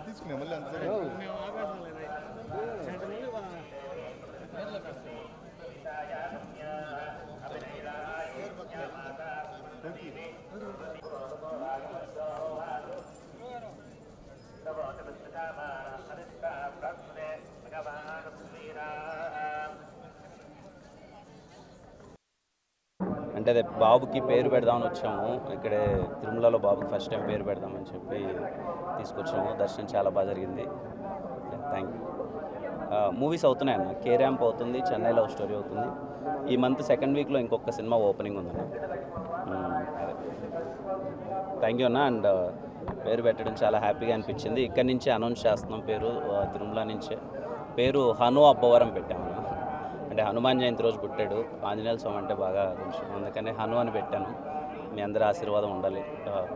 తీసుకునే మళ్ళీ అంత అంటే అదే బాబుకి పేరు పెడదామని వచ్చాము. ఇక్కడే తిరుమలలో బాబుకి ఫస్ట్ టైం పేరు పెడదామని చెప్పి తీసుకొచ్చాము. దర్శనం చాలా బాగా జరిగింది. Thank you. మూవీస్ అవుతున్నాయన్న. కే ర్యాంప్ అవుతుంది, చెన్నై లవ్ స్టోరీ అవుతుంది. ఈ మంత్ సెకండ్ వీక్లో ఇంకొక సినిమా ఓపెనింగ్ ఉందన్న. అదే థ్యాంక్ యూ అన్న. అండ్ పేరు పెట్టడం చాలా హ్యాపీగా అనిపించింది. ఇక్కడి నుంచే అనౌన్స్ చేస్తున్నాం పేరు, తిరుమల నుంచే. పేరు హను అబ్బవరం పెట్టామన్న. అంటే హనుమాన్ జయంతి రోజు పుట్టాడు. ఆంజనేయ స్వామి అంటే బాగా కొంచెం, అందుకని హను అని పెట్టాను. మీ అందరి ఆశీర్వాదం ఉండాలి.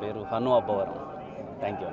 పేరు హను అబ్బవరం. Thank you.